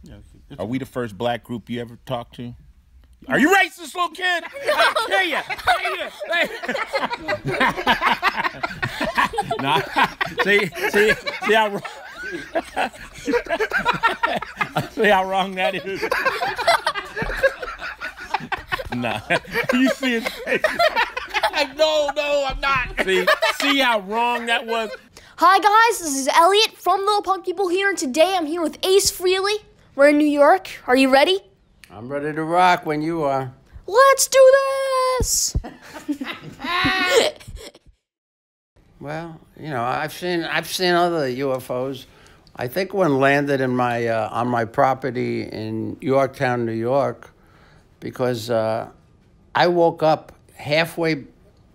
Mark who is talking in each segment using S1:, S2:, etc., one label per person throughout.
S1: Yeah,
S2: Are we the first black group you ever talked to? Are you racist, little kid? Nah. See how wrong. See how wrong that is. Nah. You see his face? No, I'm not. See how wrong that was.
S3: Hi guys, this is Elliot from Little Punk People here, and today I'm here with Ace Frehley. We're in New York. Are you ready?
S4: I'm ready to rock when you are.
S3: Let's do this!
S4: Well, you know, I've seen other UFOs. I think one landed in my on my property in Yorktown, New York, because I woke up halfway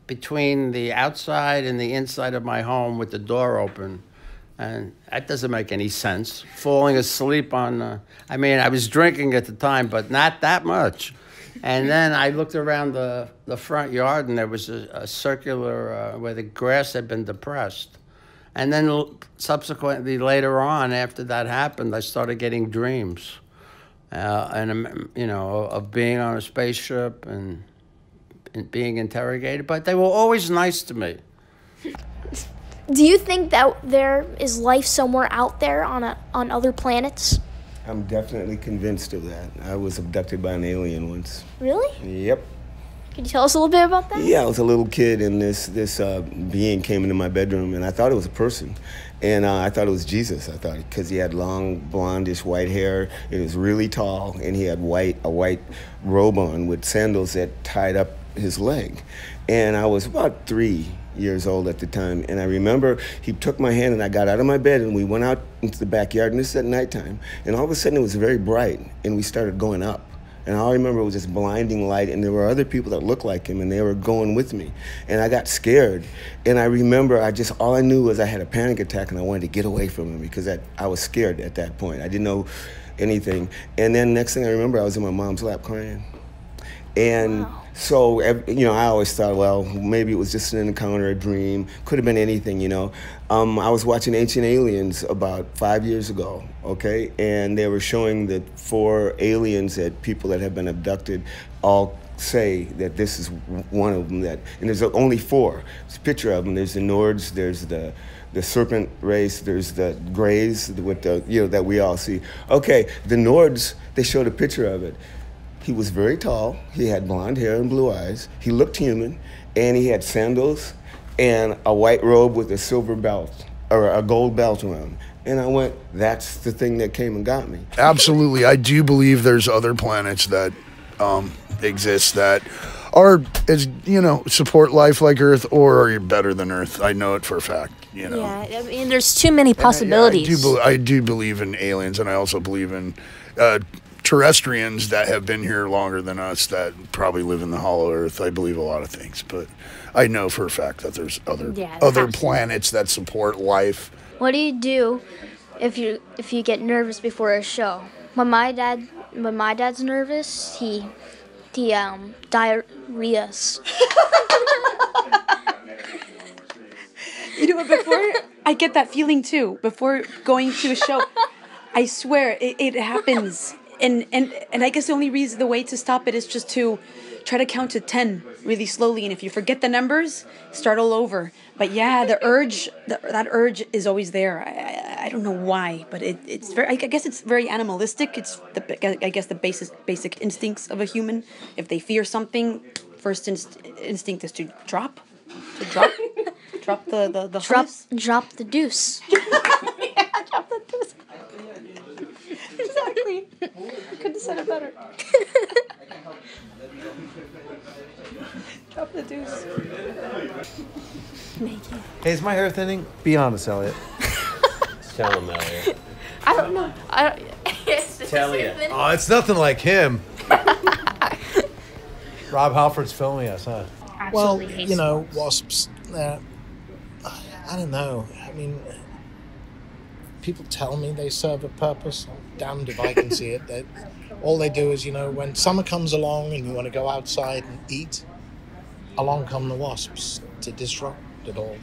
S4: between the outside and the inside of my home with the door open. And that doesn't make any sense. Falling asleep on, I mean, I was drinking at the time, but not that much. And then I looked around the front yard, and there was a circular where the grass had been depressed. And then subsequently, later on, after that happened, I started getting dreams, and you know, of being on a spaceship and being interrogated. But they were always nice to me.
S3: Do you think that there is life somewhere out there on other planets?
S5: I'm definitely convinced of that. I was abducted by an alien once.
S3: Really?
S5: Yep.
S3: Can you tell us a little bit about that?
S5: Yeah, I was a little kid, and this being came into my bedroom, and I thought it was a person. And I thought it was Jesus. I thought, because he had long, blondish white hair. It was really tall, and he had a white robe on with sandals that tied up his leg. And I was about 3 years old at the time, and I remember he took my hand, and I got out of my bed, and we went out into the backyard, and this is at nighttime, and all of a sudden it was very bright, and we started going up. And all I remember was this blinding light, and there were other people that looked like him, and they were going with me. And I got scared. And I remember all I knew was I had a panic attack, and I wanted to get away from him because I was scared at that point. I didn't know anything. And then next thing I remember, I was in my mom's lap crying. And wow. So, you know, I always thought, well, maybe it was just an encounter, a dream. Could have been anything, you know. I was watching Ancient Aliens about 5 years ago, okay? And they were showing the 4 aliens that people that have been abducted all say that this is one of them. And there's only 4. There's a picture of them. There's the Nords, there's the serpent race, there's the Greys with the, you know, that we all see. Okay, the Nords, they showed a picture of it. He was very tall, he had blonde hair and blue eyes, he looked human, and he had sandals and a white robe with a silver belt, or a gold belt around. And I went, that's the thing that came and got me.
S6: Absolutely, I do believe there's other planets that exist that are, as you know, support life like Earth or are better than Earth. I know it for a fact, you know.
S3: Yeah, I mean, there's too many possibilities.
S6: I do believe in aliens, and I also believe in terrestrians that have been here longer than us that probably live in the hollow earth. I believe a lot of things, but I know for a fact that there's other planets that support life.
S3: What do you do if you get nervous before a show? When my dad's nervous, he diarrheas.
S7: You know what, before I get that feeling too, before going to a show, I swear it happens. And I guess the way to stop it is just to try to count to 10 really slowly. And if you forget the numbers, start all over. But yeah, that urge is always there. I don't know why, but it's very. I guess it's very animalistic. It's the basic instincts of a human. If they fear something, first instinct is to drop the harness.
S3: Drop the deuce.
S7: Yeah, drop the deuce. Exactly. Couldn't have said it better. Drop the deuce.
S3: Thank you.
S8: Hey, is my hair thinning? Be honest, Elliot.
S9: Tell him, Elliot.
S3: I don't know.
S9: Tell you.
S8: Oh, it's nothing like him. Rob Halford's filming us, huh?
S10: Well, you know, wasps, I don't know. I mean, people tell me they serve a purpose. I'm damned if I can see it. All they do is, you know, when summer comes along and you want to go outside and eat, along come the wasps to disrupt it all.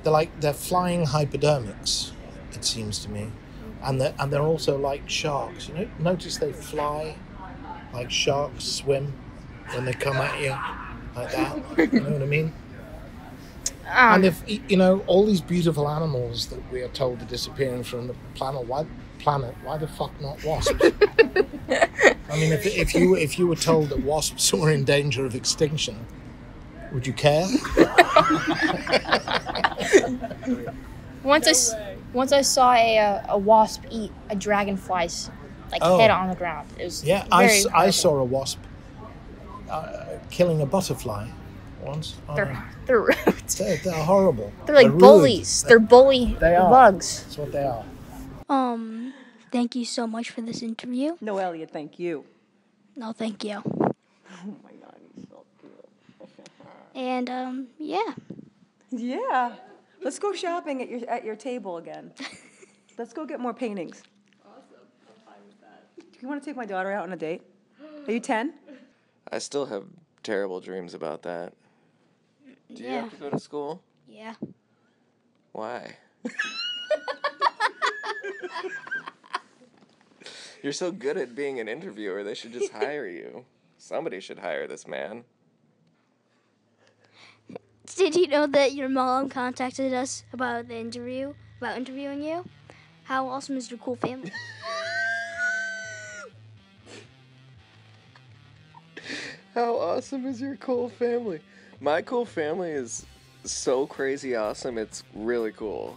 S10: They're flying hypodermics, it seems to me. and they're also like sharks. You know, notice they fly like sharks, swim when they come at you like that. You know what I mean? And if you know all these beautiful animals that we are told are disappearing from the planet, why the fuck not wasps? I mean, if you were told that wasps were in danger of extinction, would you care?
S1: Once I saw a wasp eat a dragonfly's head on the ground. It was
S10: I saw a wasp killing a butterfly once.
S1: They're rude.
S10: They're horrible.
S1: They're like bullies. They're bully bugs.
S10: That's what they are.
S3: Thank you so much for this interview.
S11: No, Elliot, thank you.
S3: No, thank you.
S11: Oh my God, he's so cute.
S3: And yeah.
S11: Yeah. Let's go shopping at your table again. Let's go get more paintings.
S12: Awesome. I'm fine with that.
S11: Do you want to take my daughter out on a date? Are you 10?
S9: I still have terrible dreams about that. Do you have to go to school?
S3: Yeah.
S9: Why? You're so good at being an interviewer, they should just hire you. Somebody should hire this man.
S3: Did you know that your mom contacted us about interviewing you? How awesome is your cool family?
S9: How awesome is your cool family? My cool family is so crazy awesome, it's really cool.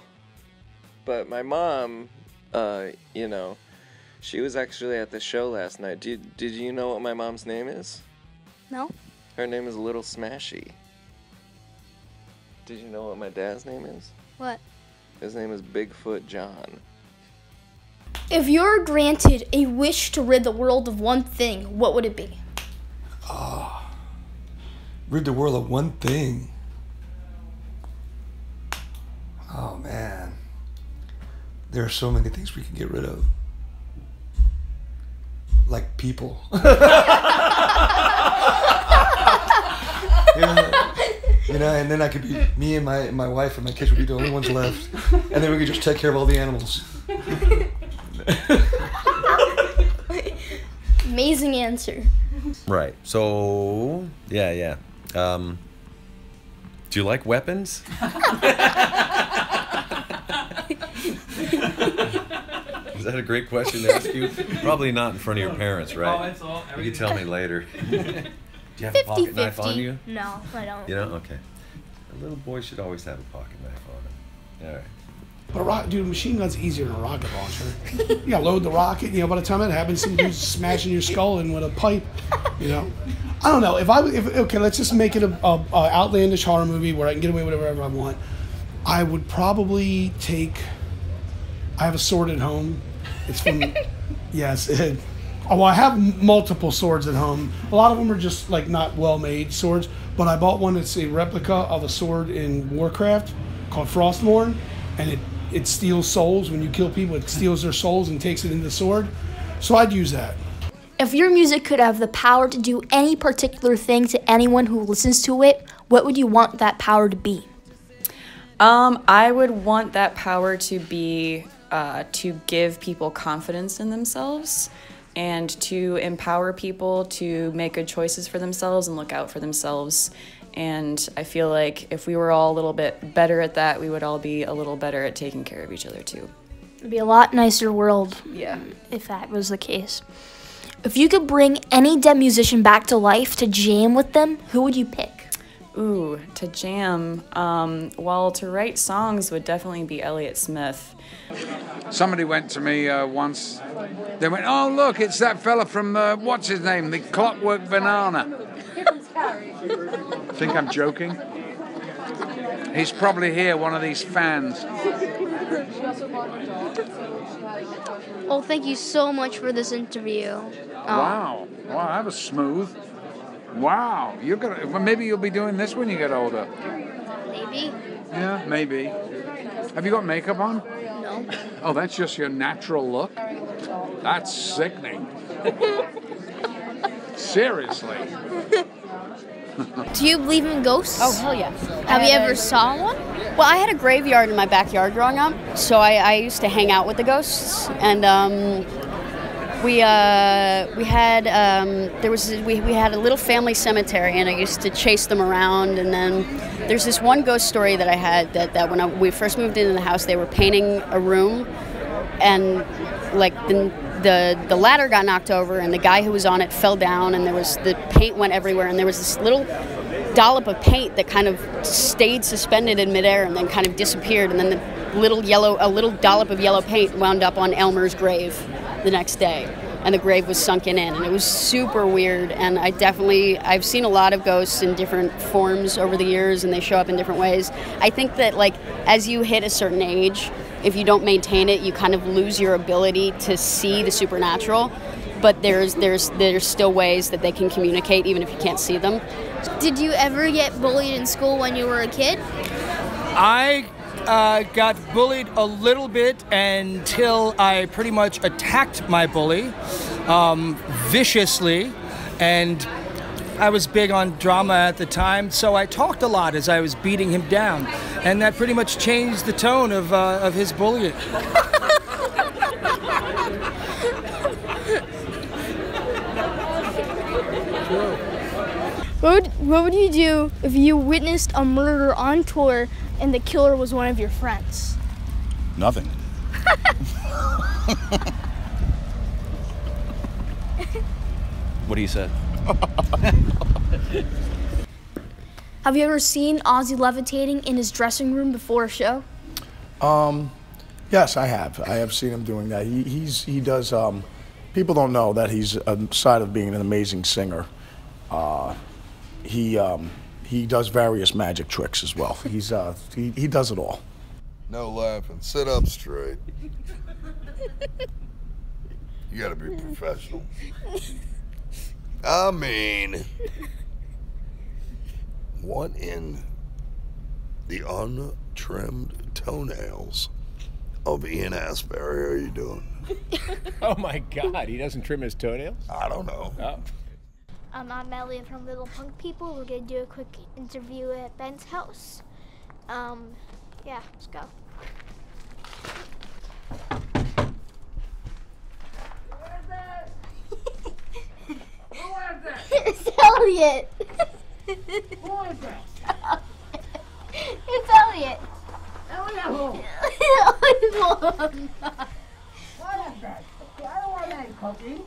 S9: But my mom, you know, she was actually at the show last night. Did you know what my mom's name is?
S3: No.
S9: Her name is Little Smashy. Did you know what my dad's name is?
S3: What?
S9: His name is Bigfoot John.
S1: If you're granted a wish to rid the world of one thing, what would it be?
S13: Rid the world of one thing. Oh man. There are so many things we can get rid of. Like people. You know, and then I could be, me and my wife and my kids would be the only ones left. And then we could just take care of all the animals.
S1: Amazing answer.
S14: Right. So, yeah. Do you like weapons? Is that a great question to ask you? Probably not in front of your parents, right?
S2: Oh, it's all.
S14: You can tell me later. Do you have a pocket knife on you?
S3: No, I don't.
S14: You don't? Okay. A little boy should always have a pocket knife on him. All right.
S15: But a machine gun's easier than a rocket launcher. You gotta load the rocket, by the time that happens, some dude's smashing your skull in with a pipe, I don't know. Okay, let's just make it a outlandish horror movie where I can get away with whatever I want. I would probably I have a sword at home. It's from, yes. I have multiple swords at home. A lot of them are just not well-made swords, but I bought one that's a replica of a sword in Warcraft called Frostmourne, and it steals souls. When you kill people, it steals their souls and takes it into the sword. So I'd use that.
S1: If your music could have the power to do any particular thing to anyone who listens to it, what would you want that power to be?
S16: I would want that power to be to give people confidence in themselves and to empower people to make good choices for themselves and look out for themselves. And I feel like if we were all a little bit better at that, we would all be a little better at taking care of each other too.
S1: It'd be a lot nicer world, if that was the case. If you could bring any dead musician back to life to jam with them, who would you pick?
S16: Ooh, to jam. Well, to write songs would definitely be Elliott Smith.
S17: Somebody went to me once. They went, "Oh, look, it's that fella from, what's his name, the Clockwork Banana." Think I'm joking? He's probably here, one of these fans.
S3: Well, thank you so much for this interview.
S17: Wow, that was smooth. Wow, maybe you'll be doing this when you get older.
S3: Maybe.
S17: Yeah, maybe. Have you got makeup on?
S3: No.
S17: Oh, that's just your natural look? That's sickening. Seriously.
S18: Do you believe in ghosts?
S19: Oh, hell yeah.
S18: Have you ever saw one?
S19: Well, I had a graveyard in my backyard growing up, so I used to hang out with the ghosts, and we had a little family cemetery, and I used to chase them around. And then there's this one ghost story that I had that when we first moved into the house, they were painting a room, and like the ladder got knocked over, and the guy who was on it fell down, and the paint went everywhere, and there was this little dollop of paint that kind of stayed suspended in midair and then kind of disappeared, and then a little dollop of yellow paint wound up on Elmer's grave the next day, and the grave was sunken in, and it was super weird. And I've seen a lot of ghosts in different forms over the years, and they show up in different ways. I think that like as you hit a certain age, if you don't maintain it, you kind of lose your ability to see the supernatural, but there's still ways that they can communicate even if you can't see them.
S18: Did you ever get bullied in school when you were a kid?
S20: I got bullied a little bit until I pretty much attacked my bully viciously, and I was big on drama at the time, so I talked a lot as I was beating him down, and that pretty much changed the tone of his bullying.
S18: What would you do if you witnessed a murder on tour and the killer was one of your friends?
S6: Nothing.
S14: What do you say?
S18: Have you ever seen Ozzy levitating in his dressing room before a show?
S15: Yes, I have. I have seen him doing that. He does. People don't know that he's aside of being an amazing singer. He does various magic tricks as well. He does it all.
S21: No laughing. Sit up straight. You gotta be professional. I mean, what in the untrimmed toenails of Ian Asbury are you doing?
S2: Oh my God, he doesn't trim his toenails?
S21: I don't know.
S2: Oh.
S3: I'm Elliot from Little Punk People. We're gonna do a quick interview at Ben's house. Yeah, let's go. It's Elliot.
S22: Who is that?
S3: It's Elliot.
S22: Elliot who?
S3: Elliot's mom.
S22: What is that? I don't want any cookies.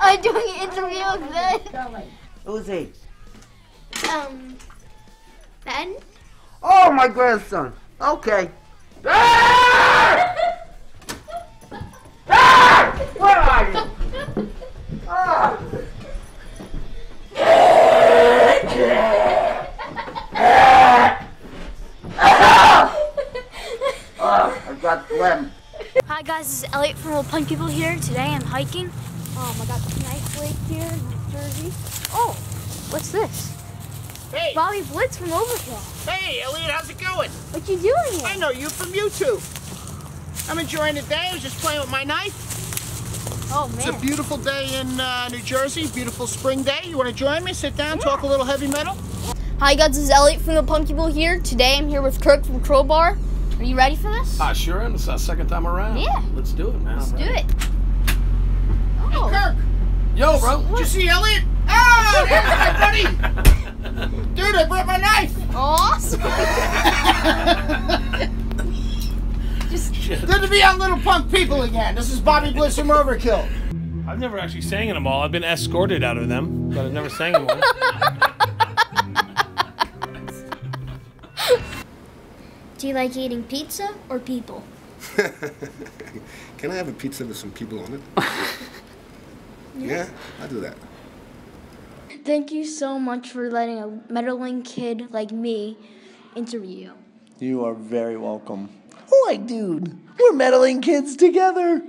S3: I'm doing an interview with Ben.
S23: Who's he?
S3: Ben?
S23: Oh, my grandson. Okay. Where are you? I got phlegm.
S18: Hi guys, this is Elliot from Little Punk People here. Today I'm hiking. I got this nice lake here in New Jersey. Oh, what's this?
S22: Hey.
S18: Bobby Blitz from Overkill.
S22: Hey, Elliot, how's it going?
S18: What you doing here?
S22: I know you from YouTube. I'm enjoying the day. I was just playing with my knife.
S18: Oh, man.
S22: It's a beautiful day in New Jersey. Beautiful spring day. You want to join me? Sit down, talk a little heavy metal?
S18: Hi guys, this is Elliot from Little Punk People here. Today I'm here with Kirk from Crowbar. Are you ready for this?
S2: I sure am. It's our second time around.
S18: Yeah.
S2: Let's do it, man.
S18: Let's do it.
S22: Hey, Kirk.
S2: Yo, bro.
S22: Did you see Elliot? Oh, there's my buddy. Dude, I brought my knife.
S18: Awesome.
S22: Good to be on Little Punk People again. This is Bobby Bliss from Overkill.
S24: I've never actually sang in them all. I've been escorted out of them, but I've never sang in one.
S18: Do you like eating pizza or people?
S25: Can I have a pizza with some people on it? Yeah, I'll do that.
S18: Thank you so much for letting a meddling kid like me interview you.
S26: You are very welcome. Like, dude, we're meddling kids together.